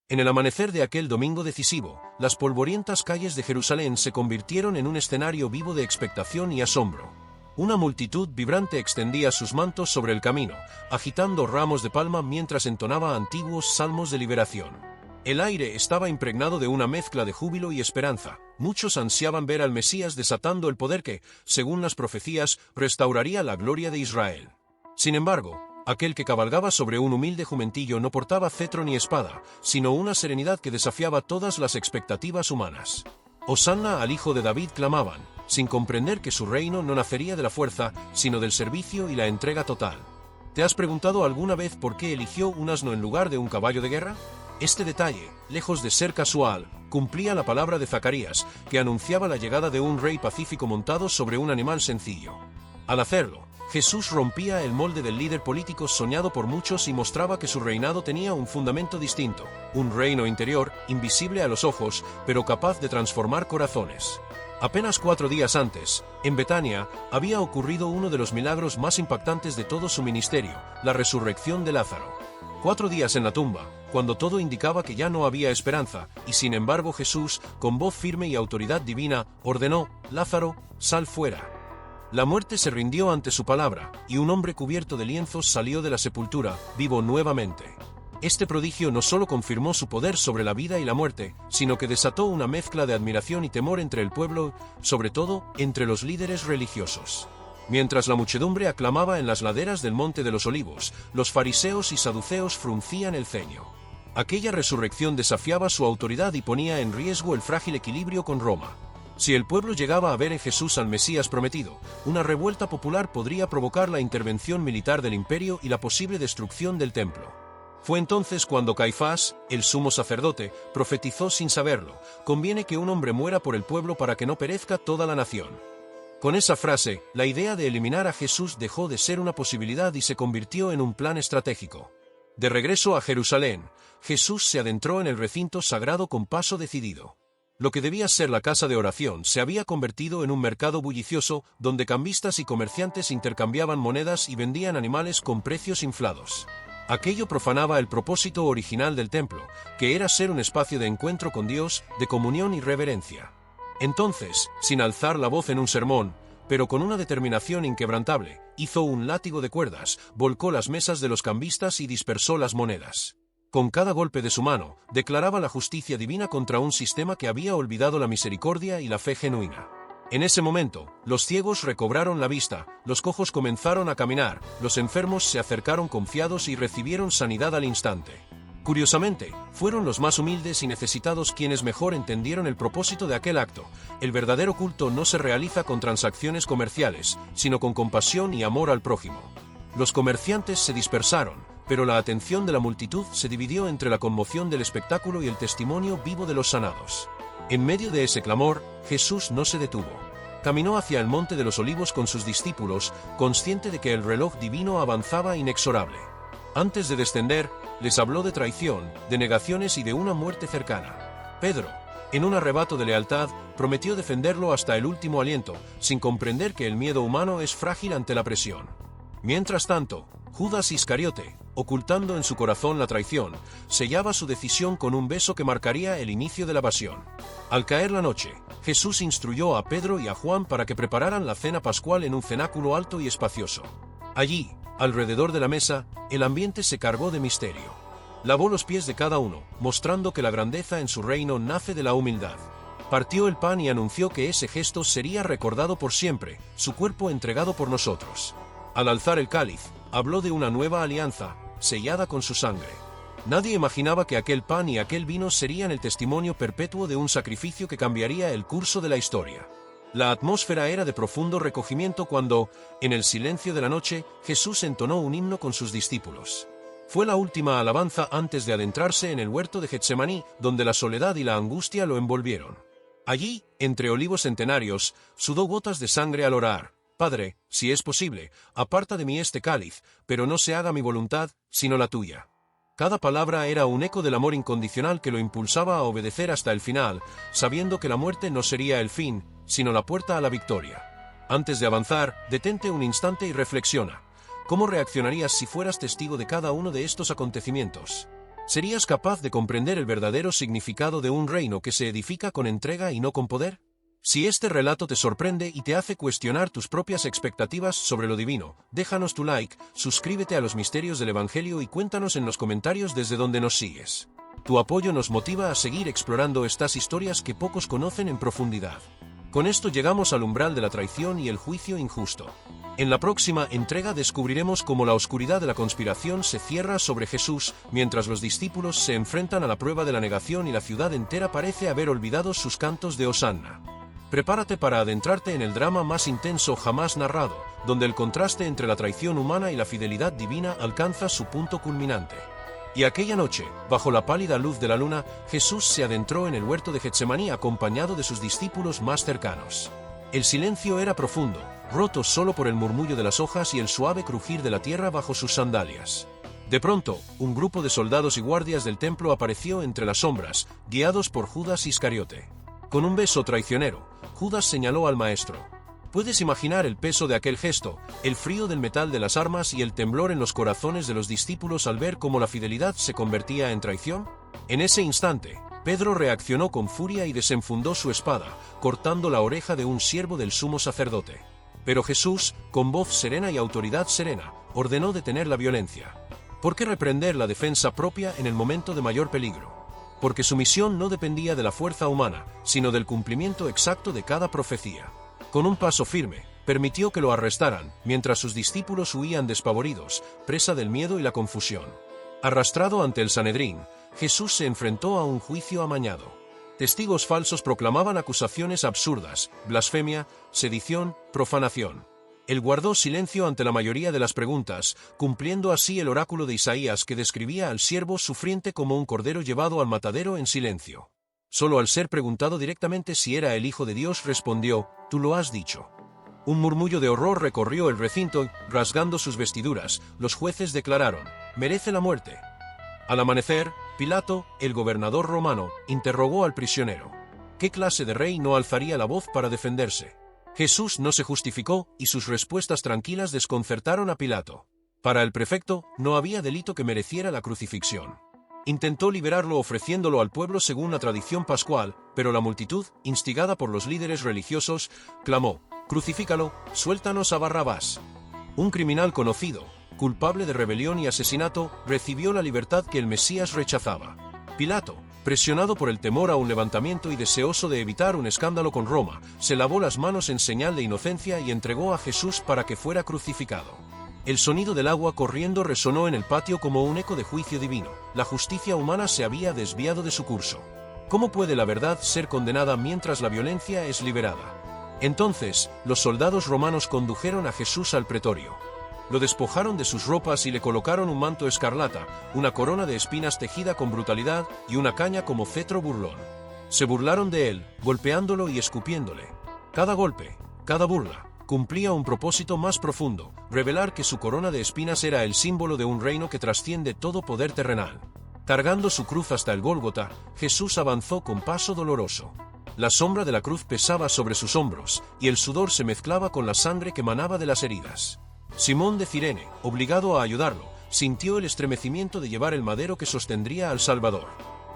En el amanecer de aquel domingo decisivo, las polvorientas calles de Jerusalén se convirtieron en un escenario vivo de expectación y asombro. Una multitud vibrante extendía sus mantos sobre el camino, agitando ramos de palma mientras entonaba antiguos salmos de liberación. El aire estaba impregnado de una mezcla de júbilo y esperanza. Muchos ansiaban ver al Mesías desatando el poder que, según las profecías, restauraría la gloria de Israel. Sin embargo, aquel que cabalgaba sobre un humilde jumentillo no portaba cetro ni espada, sino una serenidad que desafiaba todas las expectativas humanas. Hosanna al Hijo de David clamaban, sin comprender que su reino no nacería de la fuerza, sino del servicio y la entrega total. ¿Te has preguntado alguna vez por qué eligió un asno en lugar de un caballo de guerra? Este detalle, lejos de ser casual, cumplía la palabra de Zacarías, que anunciaba la llegada de un rey pacífico montado sobre un animal sencillo. Al hacerlo, Jesús rompía el molde del líder político soñado por muchos y mostraba que su reinado tenía un fundamento distinto, un reino interior, invisible a los ojos, pero capaz de transformar corazones. Apenas 4 días antes, en Betania, había ocurrido uno de los milagros más impactantes de todo su ministerio, la resurrección de Lázaro. 4 días en la tumba, cuando todo indicaba que ya no había esperanza, y sin embargo Jesús, con voz firme y autoridad divina, ordenó, «Lázaro, sal fuera». La muerte se rindió ante su palabra, y un hombre cubierto de lienzos salió de la sepultura, vivo nuevamente. Este prodigio no solo confirmó su poder sobre la vida y la muerte, sino que desató una mezcla de admiración y temor entre el pueblo, sobre todo, entre los líderes religiosos. Mientras la muchedumbre aclamaba en las laderas del Monte de los Olivos, los fariseos y saduceos fruncían el ceño. Aquella resurrección desafiaba su autoridad y ponía en riesgo el frágil equilibrio con Roma. Si el pueblo llegaba a ver en Jesús al Mesías prometido, una revuelta popular podría provocar la intervención militar del imperio y la posible destrucción del templo. Fue entonces cuando Caifás, el sumo sacerdote, profetizó sin saberlo: «Conviene que un hombre muera por el pueblo para que no perezca toda la nación». Con esa frase, la idea de eliminar a Jesús dejó de ser una posibilidad y se convirtió en un plan estratégico. De regreso a Jerusalén, Jesús se adentró en el recinto sagrado con paso decidido. Lo que debía ser la casa de oración se había convertido en un mercado bullicioso, donde cambistas y comerciantes intercambiaban monedas y vendían animales con precios inflados. Aquello profanaba el propósito original del templo, que era ser un espacio de encuentro con Dios, de comunión y reverencia. Entonces, sin alzar la voz en un sermón, pero con una determinación inquebrantable, hizo un látigo de cuerdas, volcó las mesas de los cambistas y dispersó las monedas. Con cada golpe de su mano, declaraba la justicia divina contra un sistema que había olvidado la misericordia y la fe genuina. En ese momento, los ciegos recobraron la vista, los cojos comenzaron a caminar, los enfermos se acercaron confiados y recibieron sanidad al instante. Curiosamente, fueron los más humildes y necesitados quienes mejor entendieron el propósito de aquel acto. El verdadero culto no se realiza con transacciones comerciales, sino con compasión y amor al prójimo. Los comerciantes se dispersaron, pero la atención de la multitud se dividió entre la conmoción del espectáculo y el testimonio vivo de los sanados. En medio de ese clamor, Jesús no se detuvo. Caminó hacia el Monte de los Olivos con sus discípulos, consciente de que el reloj divino avanzaba inexorable. Antes de descender, les habló de traición, de negaciones y de una muerte cercana. Pedro, en un arrebato de lealtad, prometió defenderlo hasta el último aliento, sin comprender que el miedo humano es frágil ante la presión. Mientras tanto, Judas Iscariote, ocultando en su corazón la traición, sellaba su decisión con un beso que marcaría el inicio de la pasión. Al caer la noche, Jesús instruyó a Pedro y a Juan para que prepararan la cena pascual en un cenáculo alto y espacioso. Allí, alrededor de la mesa, el ambiente se cargó de misterio. Lavó los pies de cada uno, mostrando que la grandeza en su reino nace de la humildad. Partió el pan y anunció que ese gesto sería recordado por siempre, su cuerpo entregado por nosotros. Al alzar el cáliz, habló de una nueva alianza, sellada con su sangre. Nadie imaginaba que aquel pan y aquel vino serían el testimonio perpetuo de un sacrificio que cambiaría el curso de la historia. La atmósfera era de profundo recogimiento cuando, en el silencio de la noche, Jesús entonó un himno con sus discípulos. Fue la última alabanza antes de adentrarse en el huerto de Getsemaní, donde la soledad y la angustia lo envolvieron. Allí, entre olivos centenarios, sudó gotas de sangre al orar: «Padre, si es posible, aparta de mí este cáliz, pero no se haga mi voluntad, sino la tuya». Cada palabra era un eco del amor incondicional que lo impulsaba a obedecer hasta el final, sabiendo que la muerte no sería el fin, sino la puerta a la victoria. Antes de avanzar, detente un instante y reflexiona. ¿Cómo reaccionarías si fueras testigo de cada uno de estos acontecimientos? ¿Serías capaz de comprender el verdadero significado de un reino que se edifica con entrega y no con poder? Si este relato te sorprende y te hace cuestionar tus propias expectativas sobre lo divino, déjanos tu like, suscríbete a los misterios del Evangelio y cuéntanos en los comentarios desde donde nos sigues. Tu apoyo nos motiva a seguir explorando estas historias que pocos conocen en profundidad. Con esto llegamos al umbral de la traición y el juicio injusto. En la próxima entrega descubriremos cómo la oscuridad de la conspiración se cierra sobre Jesús, mientras los discípulos se enfrentan a la prueba de la negación y la ciudad entera parece haber olvidado sus cantos de Hosanna. Prepárate para adentrarte en el drama más intenso jamás narrado, donde el contraste entre la traición humana y la fidelidad divina alcanza su punto culminante. Y aquella noche, bajo la pálida luz de la luna, Jesús se adentró en el huerto de Getsemaní acompañado de sus discípulos más cercanos. El silencio era profundo, roto solo por el murmullo de las hojas y el suave crujir de la tierra bajo sus sandalias. De pronto, un grupo de soldados y guardias del templo apareció entre las sombras, guiados por Judas Iscariote. Con un beso traicionero, Judas señaló al maestro. ¿Puedes imaginar el peso de aquel gesto, el frío del metal de las armas y el temblor en los corazones de los discípulos al ver cómo la fidelidad se convertía en traición? En ese instante, Pedro reaccionó con furia y desenfundó su espada, cortando la oreja de un siervo del sumo sacerdote. Pero Jesús, con voz serena y autoridad serena, ordenó detener la violencia. ¿Por qué reprender la defensa propia en el momento de mayor peligro? Porque su misión no dependía de la fuerza humana, sino del cumplimiento exacto de cada profecía. Con un paso firme, permitió que lo arrestaran, mientras sus discípulos huían despavoridos, presa del miedo y la confusión. Arrastrado ante el Sanedrín, Jesús se enfrentó a un juicio amañado. Testigos falsos proclamaban acusaciones absurdas, blasfemia, sedición, profanación. Él guardó silencio ante la mayoría de las preguntas, cumpliendo así el oráculo de Isaías que describía al siervo sufriente como un cordero llevado al matadero en silencio. Solo al ser preguntado directamente si era el Hijo de Dios respondió, «Tú lo has dicho». Un murmullo de horror recorrió el recinto y, rasgando sus vestiduras, los jueces declararon, «Merece la muerte». Al amanecer, Pilato, el gobernador romano, interrogó al prisionero. ¿Qué clase de rey no alzaría la voz para defenderse? Jesús no se justificó, y sus respuestas tranquilas desconcertaron a Pilato. Para el prefecto, no había delito que mereciera la crucifixión. Intentó liberarlo ofreciéndolo al pueblo según la tradición pascual, pero la multitud, instigada por los líderes religiosos, clamó, «Crucifícalo, suéltanos a Barrabás». Un criminal conocido, culpable de rebelión y asesinato, recibió la libertad que el Mesías rechazaba. Pilato, presionado por el temor a un levantamiento y deseoso de evitar un escándalo con Roma, se lavó las manos en señal de inocencia y entregó a Jesús para que fuera crucificado. El sonido del agua corriendo resonó en el patio como un eco de juicio divino. La justicia humana se había desviado de su curso. ¿Cómo puede la verdad ser condenada mientras la violencia es liberada? Entonces, los soldados romanos condujeron a Jesús al pretorio. Lo despojaron de sus ropas y le colocaron un manto escarlata, una corona de espinas tejida con brutalidad y una caña como cetro burlón. Se burlaron de él, golpeándolo y escupiéndole. Cada golpe, cada burla, cumplía un propósito más profundo, revelar que su corona de espinas era el símbolo de un reino que trasciende todo poder terrenal. Cargando su cruz hasta el Gólgota, Jesús avanzó con paso doloroso. La sombra de la cruz pesaba sobre sus hombros, y el sudor se mezclaba con la sangre que manaba de las heridas. Simón de Cirene, obligado a ayudarlo, sintió el estremecimiento de llevar el madero que sostendría al Salvador.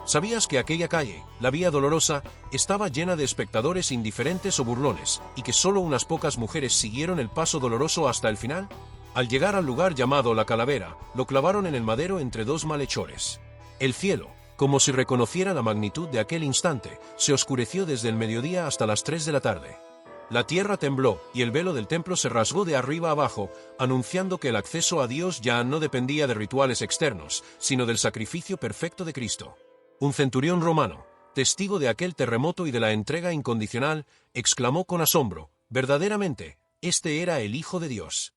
¿Sabías que aquella calle, la Vía Dolorosa, estaba llena de espectadores indiferentes o burlones, y que solo unas pocas mujeres siguieron el paso doloroso hasta el final? Al llegar al lugar llamado La Calavera, lo clavaron en el madero entre dos malhechores. El cielo, como si reconociera la magnitud de aquel instante, se oscureció desde el mediodía hasta las 3 de la tarde. La tierra tembló, y el velo del templo se rasgó de arriba abajo, anunciando que el acceso a Dios ya no dependía de rituales externos, sino del sacrificio perfecto de Cristo. Un centurión romano, testigo de aquel terremoto y de la entrega incondicional, exclamó con asombro, «Verdaderamente, este era el Hijo de Dios».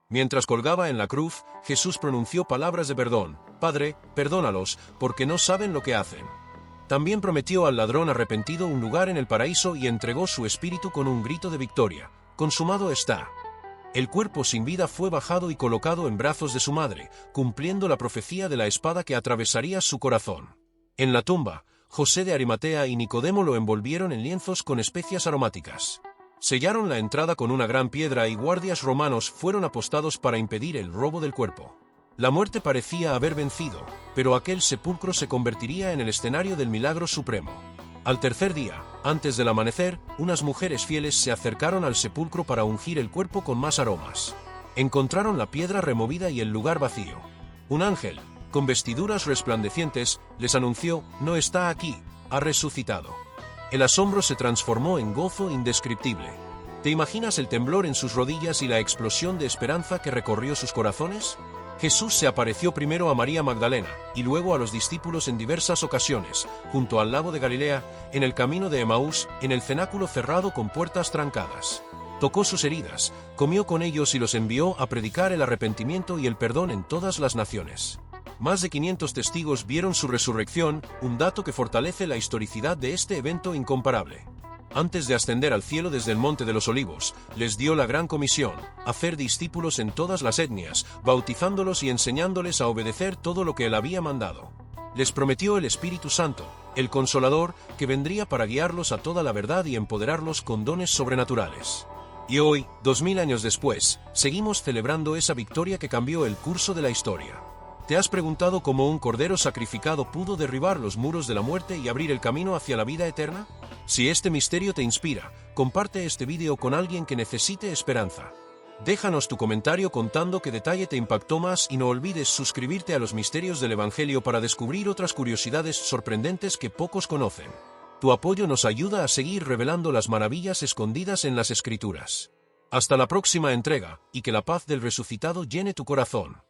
Mientras colgaba en la cruz, Jesús pronunció palabras de perdón, «Padre, perdónalos, porque no saben lo que hacen». También prometió al ladrón arrepentido un lugar en el paraíso y entregó su espíritu con un grito de victoria. «Consumado está». El cuerpo sin vida fue bajado y colocado en brazos de su madre, cumpliendo la profecía de la espada que atravesaría su corazón. En la tumba, José de Arimatea y Nicodemo lo envolvieron en lienzos con especias aromáticas. Sellaron la entrada con una gran piedra y guardias romanos fueron apostados para impedir el robo del cuerpo. La muerte parecía haber vencido, pero aquel sepulcro se convertiría en el escenario del milagro supremo. Al tercer día, antes del amanecer, unas mujeres fieles se acercaron al sepulcro para ungir el cuerpo con más aromas. Encontraron la piedra removida y el lugar vacío. Un ángel, con vestiduras resplandecientes, les anunció: «No está aquí, ha resucitado». El asombro se transformó en gozo indescriptible. ¿Te imaginas el temblor en sus rodillas y la explosión de esperanza que recorrió sus corazones? Jesús se apareció primero a María Magdalena, y luego a los discípulos en diversas ocasiones, junto al lago de Galilea, en el camino de Emaús, en el cenáculo cerrado con puertas trancadas. Tocó sus heridas, comió con ellos y los envió a predicar el arrepentimiento y el perdón en todas las naciones. Más de 500 testigos vieron su resurrección, un dato que fortalece la historicidad de este evento incomparable. Antes de ascender al cielo desde el Monte de los Olivos, les dio la gran comisión: hacer discípulos en todas las etnias, bautizándolos y enseñándoles a obedecer todo lo que él había mandado. Les prometió el Espíritu Santo, el Consolador, que vendría para guiarlos a toda la verdad y empoderarlos con dones sobrenaturales. Y hoy, 2000 años después, seguimos celebrando esa victoria que cambió el curso de la historia. ¿Te has preguntado cómo un cordero sacrificado pudo derribar los muros de la muerte y abrir el camino hacia la vida eterna? Si este misterio te inspira, comparte este vídeo con alguien que necesite esperanza. Déjanos tu comentario contando qué detalle te impactó más y no olvides suscribirte a los Misterios del Evangelio para descubrir otras curiosidades sorprendentes que pocos conocen. Tu apoyo nos ayuda a seguir revelando las maravillas escondidas en las Escrituras. Hasta la próxima entrega, y que la paz del resucitado llene tu corazón.